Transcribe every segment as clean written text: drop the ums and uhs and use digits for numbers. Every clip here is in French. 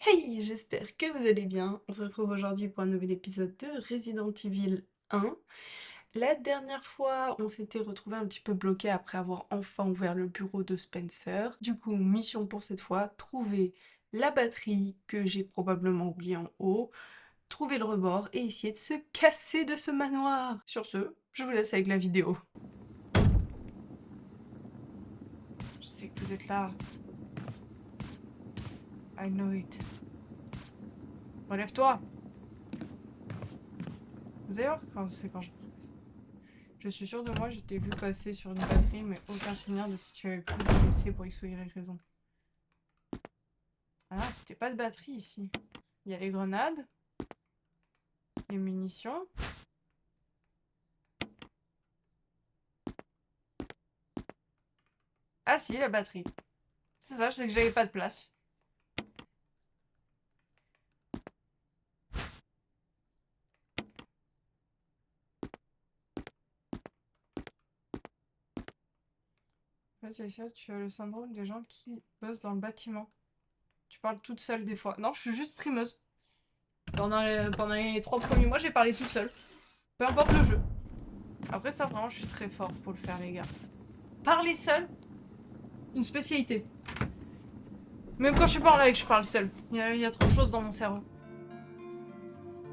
Hey, j'espère que vous allez bien. On se retrouve aujourd'hui pour un nouvel épisode de Resident Evil 1. La dernière fois, on s'était retrouvé un petit peu bloqué après avoir enfin ouvert le bureau de Spencer. Du coup, mission pour cette fois, trouver la batterie que j'ai probablement oubliée en haut, trouver le rebord et essayer de se casser de ce manoir. Sur ce, je vous laisse avec la vidéo. Je sais que vous êtes là. I know it. Relève-toi. Vous allez voir quand je... Je suis sûre de moi, je t'ai vu passer sur une batterie, mais aucun souvenir de si tu avais pris un essai pour X ou Y raison. Ah, c'était pas de batterie ici. Il y a les grenades, les munitions. Ah si, la batterie. C'est ça, je sais que j'avais pas de place. En fait, c'est ça, tu as le syndrome des gens qui bossent dans le bâtiment. Tu parles toute seule des fois. Non, je suis juste streameuse. Pendant les 3 premiers mois, j'ai parlé toute seule. Peu importe le jeu. Après ça, vraiment, je suis très fort pour le faire, les gars. Parler seul, une spécialité. Même quand je suis pas en live, je parle seule. Il y a trop de choses dans mon cerveau.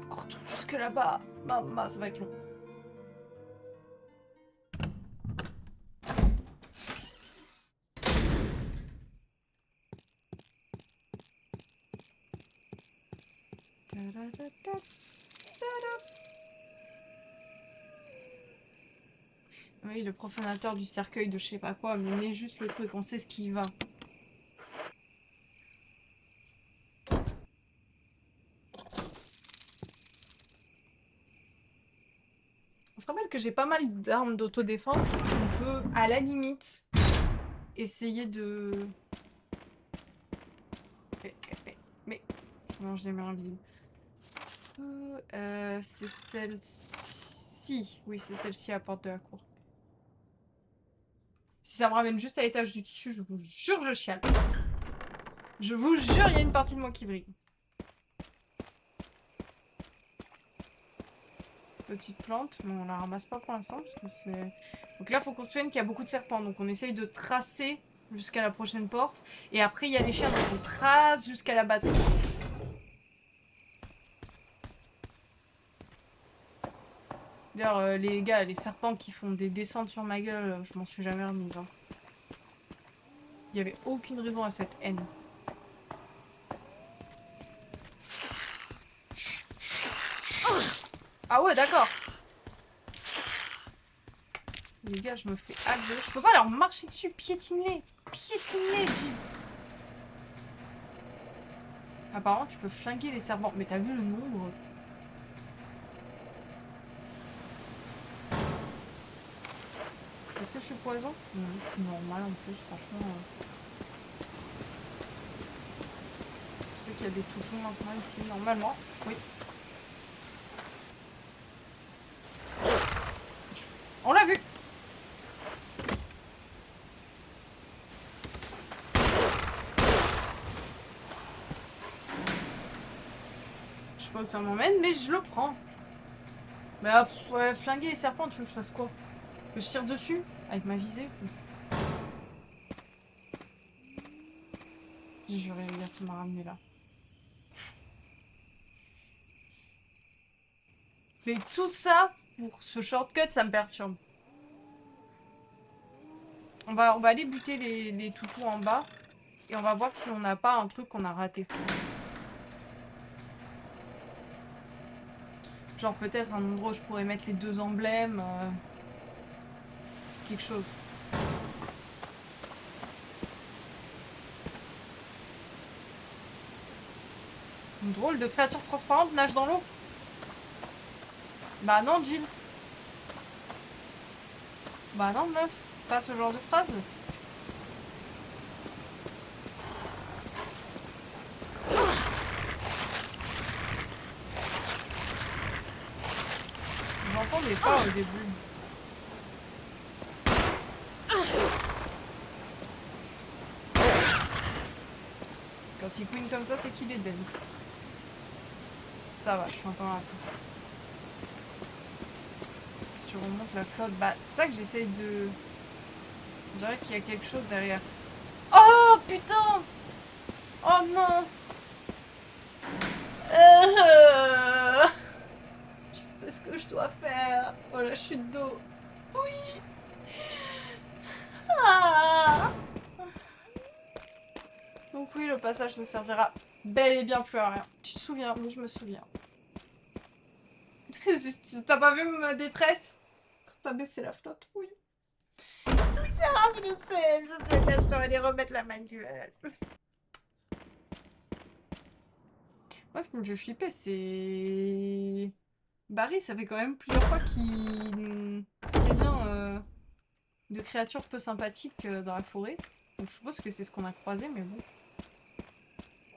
Faut qu'on retourne jusque là-bas. Maman, ça va être long. Oui, le profanateur du cercueil de je sais pas quoi, mais met juste le truc, on sait ce qui va. On se rappelle que j'ai pas mal d'armes d'autodéfense, on peut, à la limite, essayer de... Mais... Non, j'ai les murs invisibles. C'est celle-ci. Oui, c'est celle-ci à la porte de la cour. Si ça me ramène juste à l'étage du dessus, je vous jure, je chiale. Je vous jure, il y a une partie de moi qui brille. Petite plante, mais on la ramasse pas pour l'instant parce que c'est... Donc là, faut qu'on se souvienne qu'il y a beaucoup de serpents, donc on essaye de tracer jusqu'à la prochaine porte. Et après, il y a les chiens, donc on trace jusqu'à la batterie. D'ailleurs, les gars, les serpents qui font des descentes sur ma gueule, je m'en suis jamais remise. Hein. Il y avait aucune raison à cette haine. Ah ouais, d'accord. Les gars, je me fais agresser. Je peux pas leur marcher dessus, piétine-les. Piétine-les, dis. Apparemment, tu peux flinguer les serpents. Mais t'as vu le nombre? Est-ce que je suis poison? Non, je suis normale en plus, franchement. Je sais qu'il y a des toutous maintenant ici, normalement. Oui. On l'a vu! Je sais pas où ça m'emmène, mais je le prends. Bah, ouais, flinguer les serpents, tu veux que je fasse quoi? Que je tire dessus? Avec ma visée? J'ai juré, les gars, ça m'a ramené là. Mais tout ça, pour ce shortcut, ça me perturbe. On va aller buter les toutous en bas. Et on va voir si on n'a pas un truc qu'on a raté. Genre peut-être un endroit où je pourrais mettre les 2 emblèmes. Quelque chose. Une drôle de créature transparente nage dans l'eau. Bah non, Jill. Bah non, meuf. Pas ce genre de phrase. J'entendais pas au début. Quand petit queen comme ça, c'est qu'il est dead. Ça va, je suis encore à temps. Si tu remontes la flotte, bah c'est ça que j'essaye de... On dirait qu'il y a quelque chose derrière. Oh putain! Oh non! Je sais ce que je dois faire. Oh la chute d'eau. Oui! Ah! Donc oui, le passage ne servira bel et bien plus à rien. Tu te souviens? Oui, je me souviens. T'as pas vu ma détresse? T'as baissé la flotte? Oui. Oui, c'est grave, je sais, je dois aller remettre la manuelle. Moi, ce qui me fait flipper, c'est... Barry, ça fait quand même plusieurs fois qu'il prévient de créatures peu sympathiques dans la forêt. Donc je suppose que c'est ce qu'on a croisé, mais bon.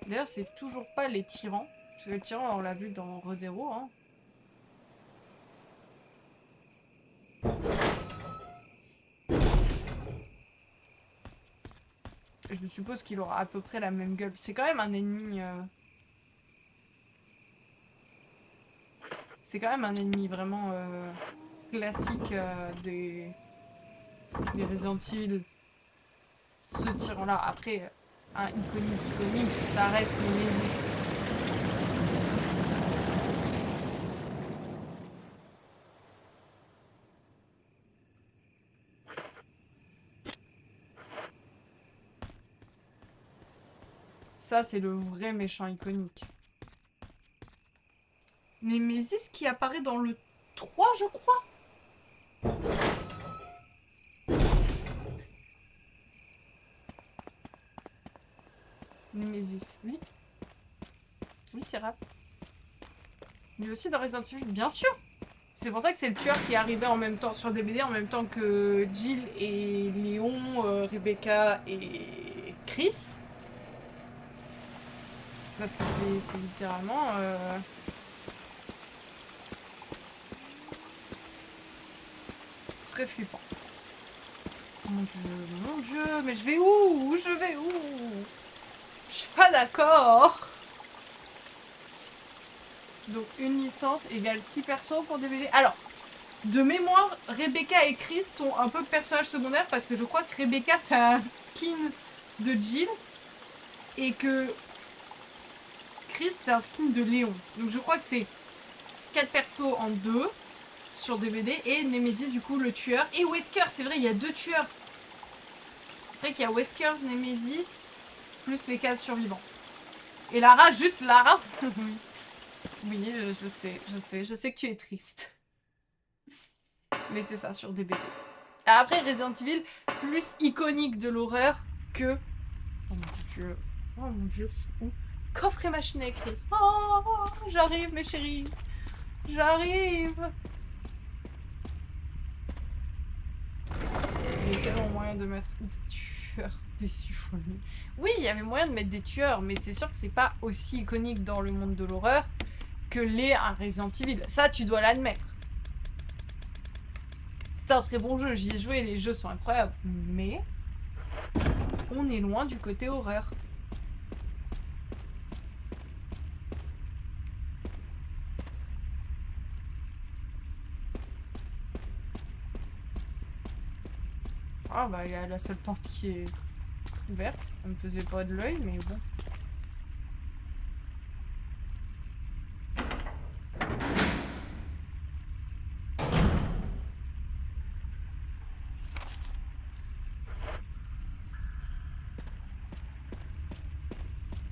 D'ailleurs, c'est toujours pas les tyrans. Parce que le tyran, on l'a vu dans ReZero, hein. Je suppose qu'il aura à peu près la même gueule. C'est quand même un ennemi... C'est quand même un ennemi vraiment classique des Resident Evil. Ce tyran-là. Après, un iconique, ça reste Nemesis. Ça, c'est le vrai méchant iconique. Nemesis qui apparaît dans le 3, je crois. Nemesis, oui. Oui, c'est rap. Mais aussi dans Resident Evil, bien sûr. C'est pour ça que c'est le tueur qui est arrivé en même temps sur DVD, en même temps que Jill et Léon, Rebecca et Chris. C'est parce que c'est littéralement... très flippant. Mon dieu, mais je vais où? Je vais où? Je suis pas d'accord. Donc une licence égale 6 persos pour DVD. Alors, de mémoire, Rebecca et Chris sont un peu personnages secondaires parce que je crois que Rebecca c'est un skin de Jill et que Chris c'est un skin de Léon. Donc je crois que c'est 4 persos en 2 sur DVD et Nemesis du coup le tueur. Et Wesker, c'est vrai, il y a 2 tueurs. C'est vrai qu'il y a Wesker, Nemesis, plus les 4 survivants. Et Lara, juste Lara. Oui, je sais que tu es triste. Mais c'est ça, sur DVD. Après, Resident Evil, plus iconique de l'horreur que... Oh mon dieu. Oh mon dieu. Coffre et machine à écrire. Oh, j'arrive mes chéris. J'arrive. Il y a tellement moyen de mettre des tueurs déçus, folie. Oui, il y avait moyen de mettre des tueurs, mais c'est sûr que c'est pas aussi iconique dans le monde de l'horreur que l'est un Resident Evil. Ça, tu dois l'admettre. C'est un très bon jeu, j'y ai joué, les jeux sont incroyables. Mais on est loin du côté horreur. Ah bah il y a la seule porte qui est ouverte. Ça me faisait pas de l'œil, mais bon.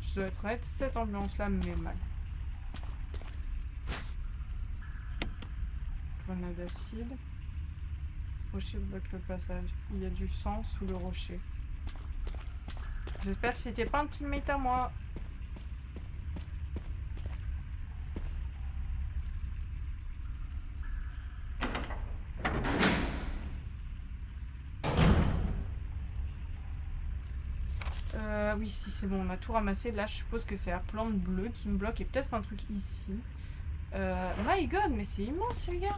Je dois être honnête, cette ambiance-là me met mal. Grenade acide. Rocher bloque le passage. Il y a du sang sous le rocher. J'espère que c'était pas un teammate à moi. Oui, si c'est bon, on a tout ramassé. Là, je suppose que c'est la plante bleue qui me bloque et peut-être un truc ici. My god, mais c'est immense, les gars.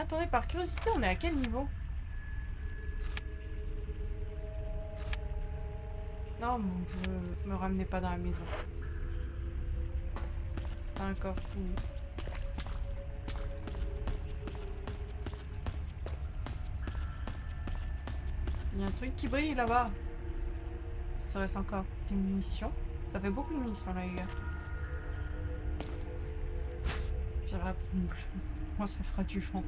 Attendez, par curiosité, on est à quel niveau? Non, mon dieu, me ramenez pas dans la maison. Un coffre, oui. Il y a un truc qui brille là-bas. Serait-ce encore des munitions? Ça fait beaucoup de munitions là, les gars. Pierre la plume bleue. Moi, ça fera du vent.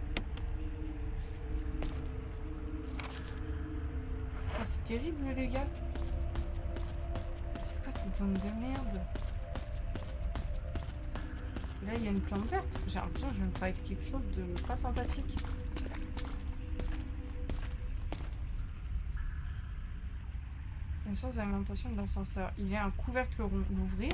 Putain, c'est terrible, les gars. C'est quoi cette zone de merde? Là, il y a une plante verte. J'ai l'impression que je vais me faire quelque chose de pas sympathique. Une source d'alimentation de l'ascenseur. Il y a un couvercle rond. L'ouvrir.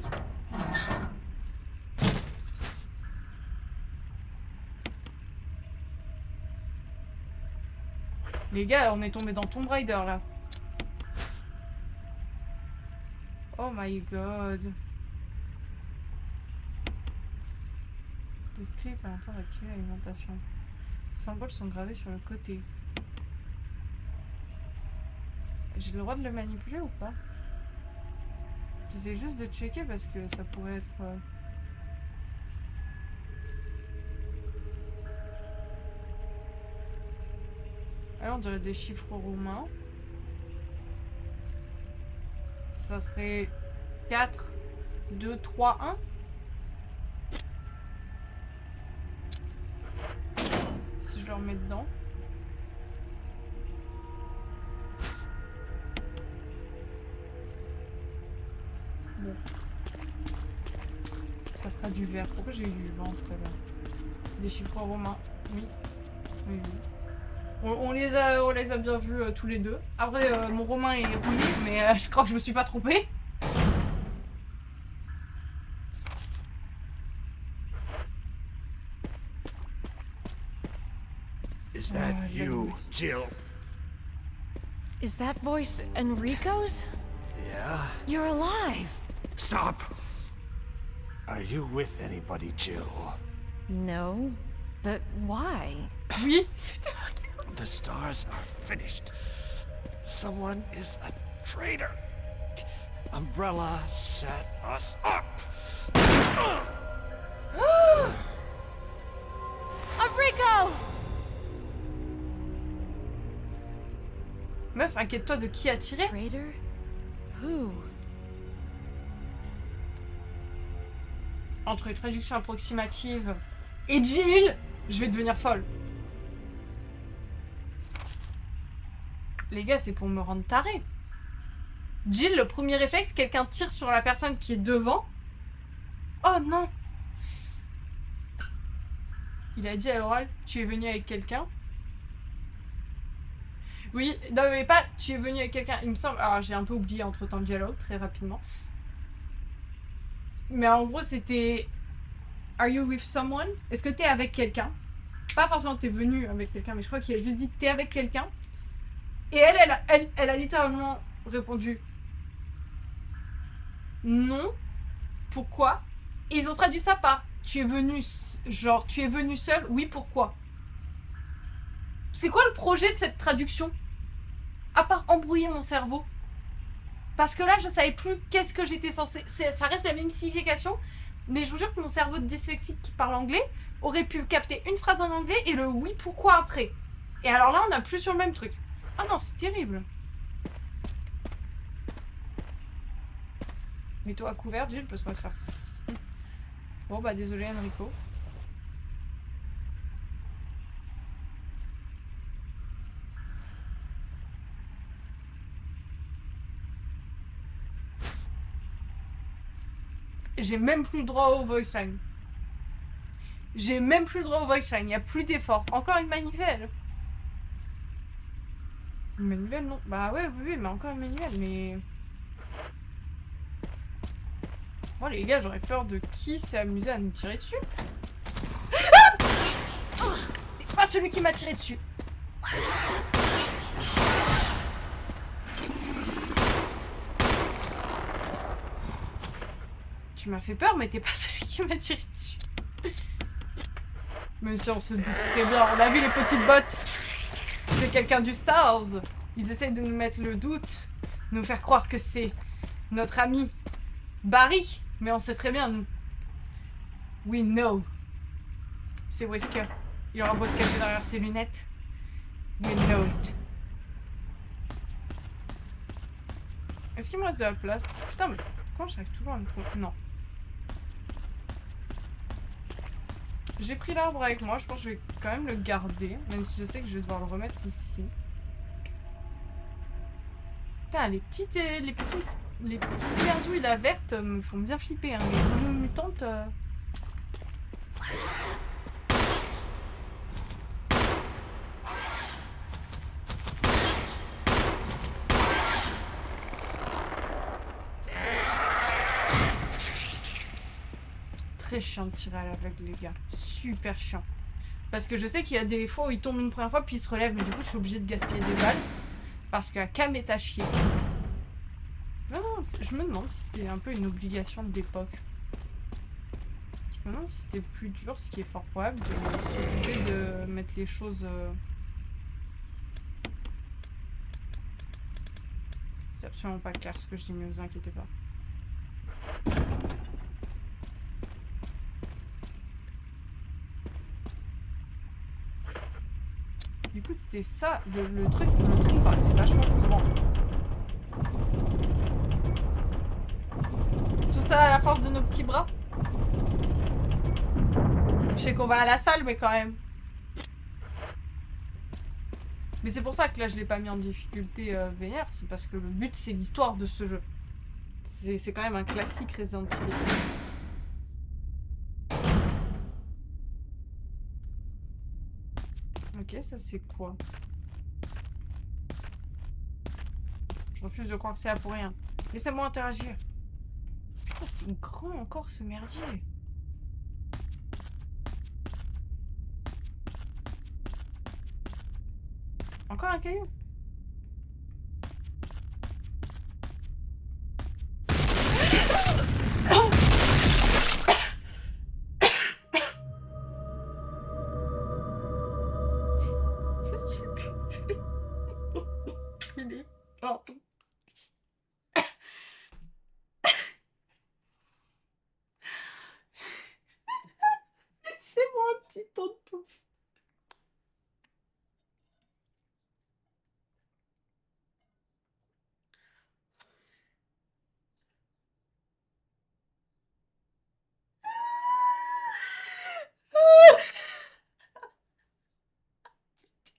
Les gars, on est tombé dans Tomb Raider là. Oh my god. De clés permettant d'activer l'alimentation. Les symboles sont gravés sur le côté. J'ai le droit de le manipuler ou pas? J'essaie juste de checker parce que ça pourrait être... Alors on dirait des chiffres romains. Ça serait 4, 2, 3, 1. Si je le remets dedans. Bon. Ça fera du vert. Pourquoi j'ai eu du vent tout à l'heure? Des chiffres romains. Oui. Oui, oui. On les a bien vus tous les deux. Après, mon romain est rouillé, mais je crois que je me suis pas trompée. Is that you, Jill? Is that voice Enrico's? Yeah? You're alive! Stop! Are you with anybody, Jill? No, but why? Oui, c'était marqué. The stars are finished. Someone is a traitor. Umbrella set us up. Enrico! Meuf, inquiète-toi de qui a tiré. Traitor? Who? Entre les traductions approximatives et Jill, je vais devenir folle. Les gars, c'est pour me rendre taré. Jill, le premier réflexe, quelqu'un tire sur la personne qui est devant. Oh non! Il a dit à l'oral, tu es venu avec quelqu'un? Oui, non mais pas, tu es venu avec quelqu'un, il me semble. Alors j'ai un peu oublié entre-temps le dialogue, très rapidement. Mais en gros, c'était... Are you with someone? Est-ce que t'es avec quelqu'un? Pas forcément t'es venu avec quelqu'un, mais je crois qu'il a juste dit t'es avec quelqu'un. Et elle a littéralement répondu non. Pourquoi? Et ils ont traduit ça par tu es venu, genre tu es venu seul, oui, pourquoi? C'est quoi le projet de cette traduction? À part embrouiller mon cerveau. Parce que là, je savais plus qu'est-ce que j'étais censée... Ça reste la même signification, mais je vous jure que mon cerveau de dyslexique qui parle anglais aurait pu capter une phrase en anglais et le oui, pourquoi après. Et alors là, on n'a plus sur le même truc. Ah non, c'est terrible. Mets-toi à couvert, Jill, parce qu'on va se faire... Bon, bah désolé, Enrico. J'ai même plus le droit au voice line. J'ai même plus le droit au voice line. Il n'y a plus d'effort. Encore une manivelle. Une manivelle, non? Bah ouais, oui, mais encore une manivelle, mais... Moi, les gars, j'aurais peur de qui s'est amusé à nous tirer dessus. Ah! C'est pas celui qui m'a tiré dessus. Tu m'as fait peur, mais t'es pas celui qui m'a tiré dessus. Même si on se doute très bien, on a vu les petites bottes. C'est quelqu'un du Stars. Ils essayent de nous mettre le doute, nous faire croire que c'est notre ami Barry. Mais on sait très bien, nous. We know. C'est Wesker. Il aura beau se cacher derrière ses lunettes. We know it. Est-ce qu'il me reste de la place? Putain, mais pourquoi j'arrive toujours à me tromper? Non. J'ai pris l'arbre avec moi, je pense que je vais quand même le garder, même si je sais que je vais devoir le remettre ici. Putain, les petites merdouilles la verte me font bien flipper, hein. Les grenouilles mutantes... Très chiant de tirer à l'aveugle, les gars. Super chiant. Parce que je sais qu'il y a des fois où il tombe une première fois, puis il se relève, mais du coup, je suis obligée de gaspiller des balles. Parce qu'à Cam est à chier. Non, je me demande si c'était un peu une obligation de l'époque. Je me demande si c'était plus dur, ce qui est fort probable, de s'occuper de mettre les choses... C'est absolument pas clair ce que je dis, mais vous inquiétez pas. Du coup, c'était ça, le truc, le trou paraissait vachement plus grand. Tout ça à la force de nos petits bras. Je sais qu'on va à la salle, mais quand même. Mais c'est pour ça que là, je l'ai pas mis en difficulté vénère. C'est parce que le but, c'est l'histoire de ce jeu. C'est quand même un classique Resident Evil. Ok, ça c'est quoi? Je refuse de croire que c'est là pour rien. Laissez-moi interagir. Putain, c'est grand encore ce merdier. Encore un caillou. C'est moi un petit temps de pouce.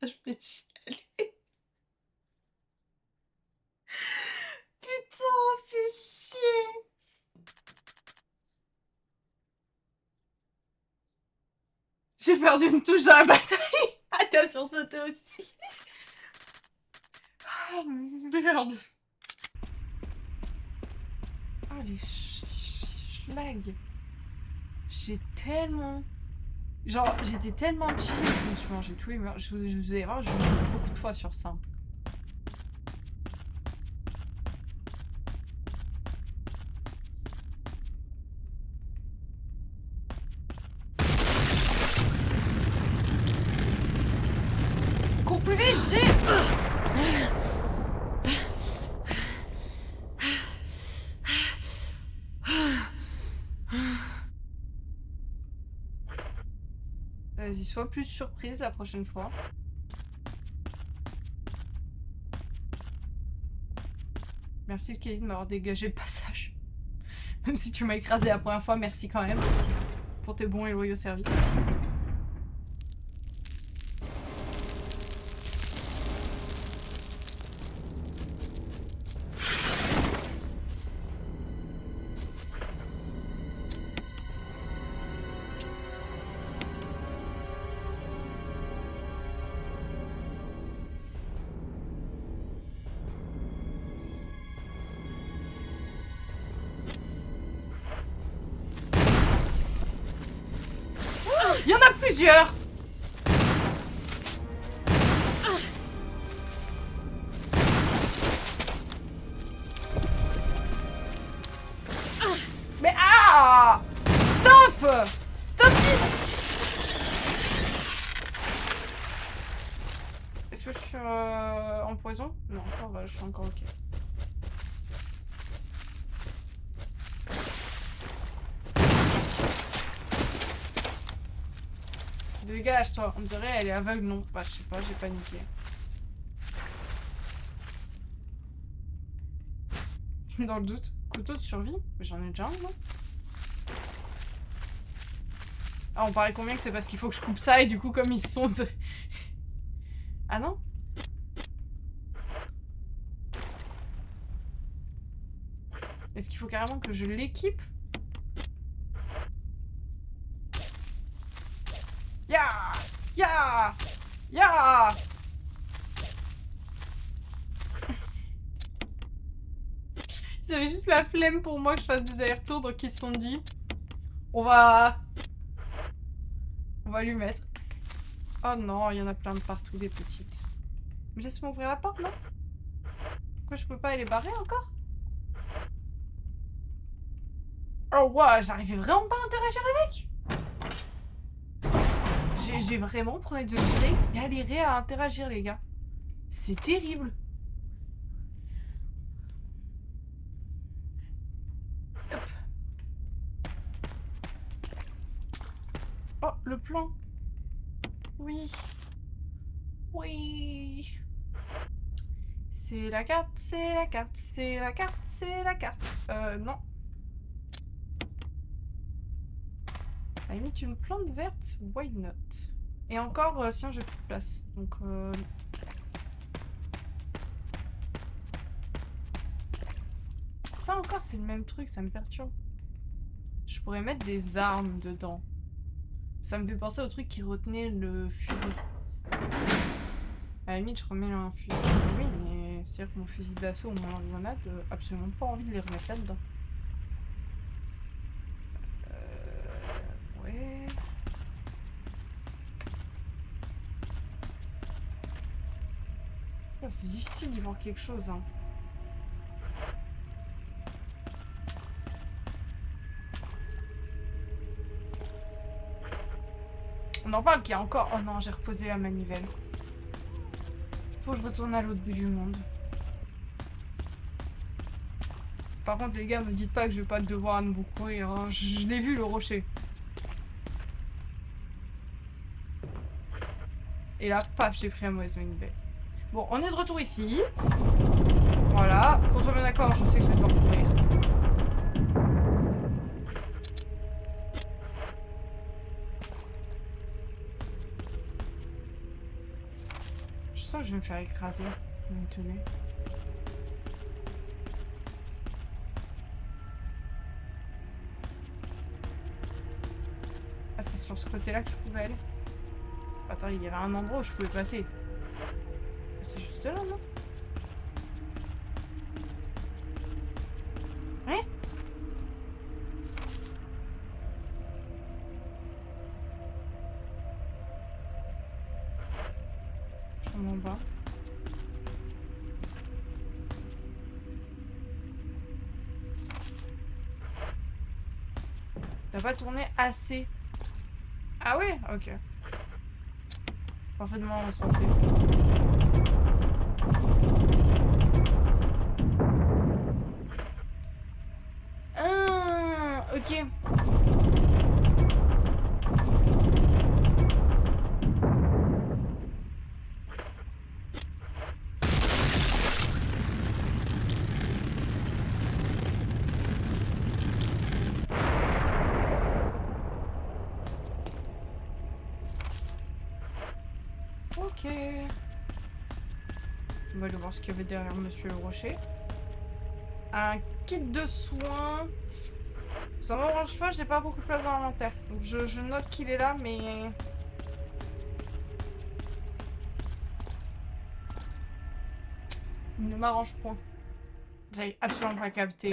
Je vais chialer. Putain, fais chier. J'ai perdu une touche à la batterie. Attention, sauter aussi. Oh merde. Oh les schlags. J'ai tellement... Genre, j'étais tellement chill que je me suis mangé tous les murs. Je vous ai voir, je vous ai dit beaucoup de fois sur ça. Cours plus vite, Jay! Vas-y, sois plus surprise la prochaine fois. Merci Kevin de m'avoir dégagé le passage. Même si tu m'as écrasé la première fois, merci quand même. Pour tes bons et loyaux services. Il y en a plusieurs! Mais ah! Stop! Stop it! en poison? Non, ça va, je suis encore ok. Dégage-toi, on dirait elle est aveugle, non? Bah, je sais pas, j'ai paniqué. Dans le doute. Couteau de survie? Mais j'en ai déjà un, non? Ah, on paraît combien que c'est parce qu'il faut que je coupe ça et du coup, comme ils sont... Ah non? Est-ce qu'il faut carrément que je l'équipe? Ya! Ya! Ya! Ils avaient juste la flemme pour moi que je fasse des allers-retours, donc ils se sont dit... On va lui mettre. Oh non, il y en a plein de partout, des petites. Mais laisse-moi ouvrir la porte, non? Pourquoi je peux pas aller barrer encore? Oh wow, j'arrivais vraiment pas à interagir avec. J'ai vraiment pris de galérer à interagir, les gars. C'est terrible. Hop. Oh, le plan. Oui. Oui. C'est la carte, c'est la carte, c'est la carte, c'est la carte. Non. À la limite, une plante verte, why not? Et encore, sinon j'ai plus de place. Donc, ça encore, c'est le même truc, ça me perturbe. Je pourrais mettre des armes dedans. Ça me fait penser au truc qui retenait le fusil. À la limite, je remets un fusil. Oui, mais c'est-à-dire que mon fusil d'assaut ou mon grenade, absolument pas envie de les remettre là-dedans. Ouais. C'est difficile d'y voir quelque chose, hein. On en parle qu'il y a encore... Oh non, j'ai reposé la manivelle. Faut que je retourne à l'autre bout du monde. Par contre, les gars, me dites pas que je vais pas devoir à nouveau courir, hein. Je l'ai vu, le rocher. Et là, paf, j'ai pris la mauvaise manivelle. Bon, on est de retour ici. Voilà. Qu'on soit bien d'accord, je sais que je vais devoir courir. Je sens que je vais me faire écraser. Tenez. Ah, c'est sur ce côté-là que je pouvais aller. Attends, il y avait un endroit où je pouvais passer. C'est juste là, non? Ouais? Je suis en bas. T'as pas tourné assez. Ah ouais? Ok. Parfaitement recensé. Ah, ok. Ok. On va aller voir ce qu'il y avait derrière Monsieur le Rocher. Un kit de soins. Ça m'arrange pas, j'ai pas beaucoup de place dans l'inventaire. Donc je note qu'il est là, mais... Il ne m'arrange point. J'avais absolument pas capté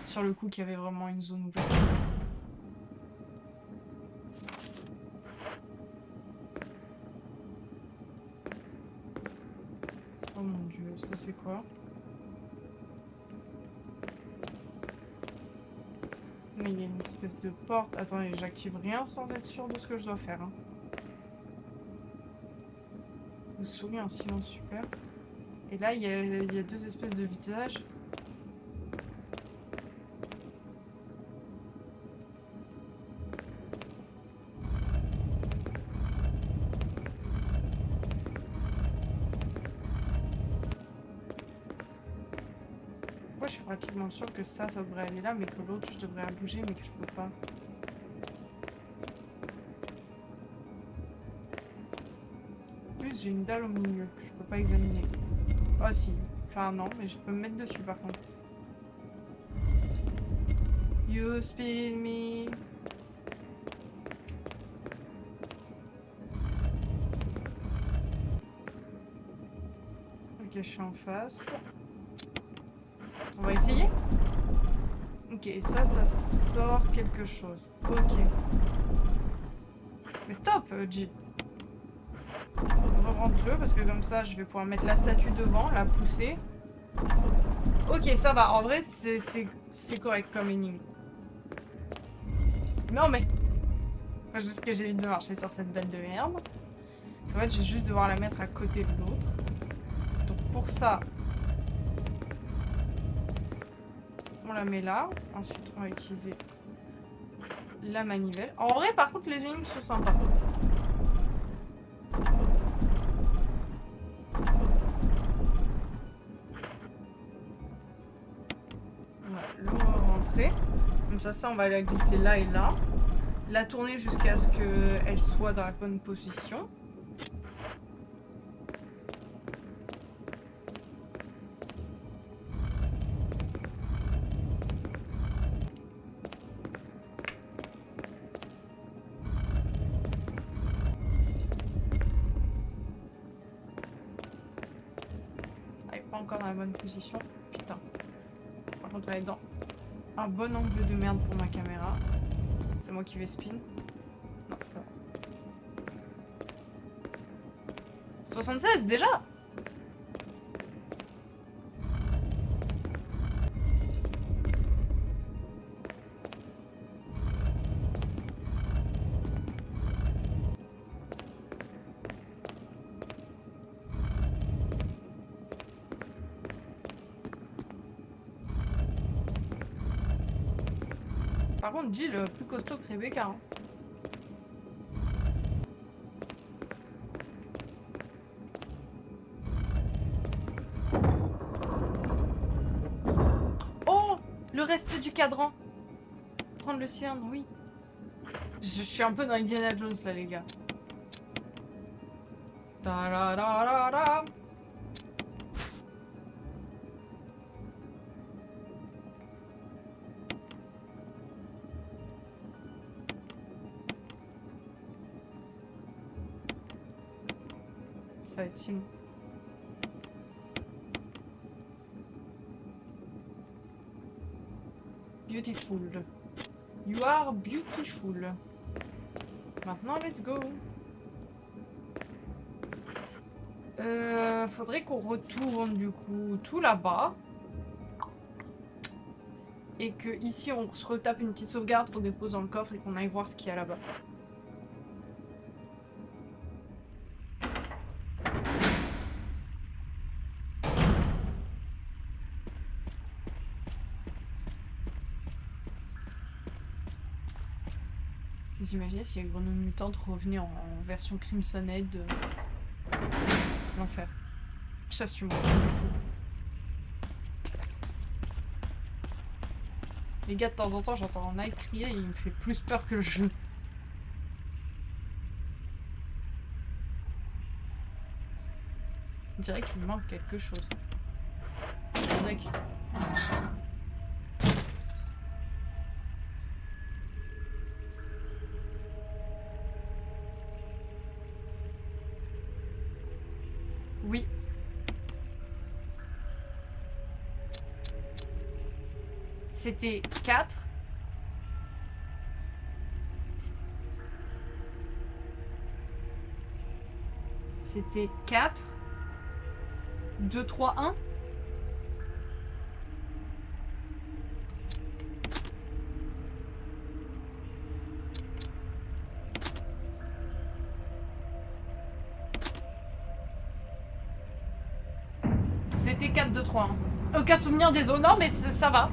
sur le coup qu'il y avait vraiment une zone ouverte. Oh mon dieu, ça c'est quoi? Mais il y a une espèce de porte. Attendez, j'active rien sans être sûr de ce que je dois faire. Hein. coup de souris, un silence super. Et là, il y a deux espèces de visages. Pourquoi je suis pratiquement sûre que ça devrait aller là, mais que l'autre, je devrais bouger, mais que je peux pas. J'ai une dalle au milieu que je peux pas examiner. Oh si. Enfin non, mais je peux me mettre dessus par contre. You spin me. Ok, je suis en face. On va essayer. Ok, ça sort quelque chose. Ok. Mais stop, Jill. Rentre-le parce que comme ça je vais pouvoir mettre la statue devant, la pousser. Ok, ça va. En vrai, c'est correct comme énigme. Non mais... Enfin, juste que j'évite de marcher sur cette dalle de merde. Ça va, je vais juste devoir la mettre à côté de l'autre. Donc pour ça... On la met là. Ensuite, on va utiliser la manivelle. En vrai, par contre, les énigmes sont sympas. Comme ça, on va la glisser là et là. La tourner jusqu'à ce qu'elle soit dans la bonne position. Elle n'est pas encore dans la bonne position. Putain. Par contre, elle est dans un bon angle de merde pour ma caméra. C'est moi qui vais spin. Non, ça va. 76 déjà. Par contre, Jill, plus costaud que Rebecca. Hein. Oh, le reste du cadran. Prendre le cylindre, oui. Je suis un peu dans Indiana Jones là, les gars. Ta -ra -ra -ra -ra. Ça va être si long. Beautiful. You are beautiful. Maintenant, let's go. Faudrait qu'on retourne du coup tout là-bas. Et que ici on se retape une petite sauvegarde qu'on dépose dans le coffre et qu'on aille voir ce qu'il y a là-bas. Vous imaginez si les grenouilles mutantes revenaient en version Crimson Head l'enfer. J'assume pas du tout. Les gars, de temps en temps, j'entends Nike crier et il me fait plus peur que le jeu. On dirait qu'il manque quelque chose. C'est vrai que... Oui. C'était 4. C'était 4. 2, 3, 1. c'était 4, 2, 3. Hein. Aucun souvenir des zones, non, mais ça va.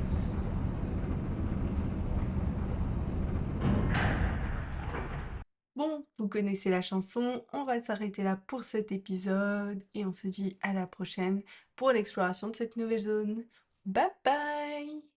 Bon, vous connaissez la chanson, on va s'arrêter là pour cet épisode et on se dit à la prochaine pour l'exploration de cette nouvelle zone. Bye bye!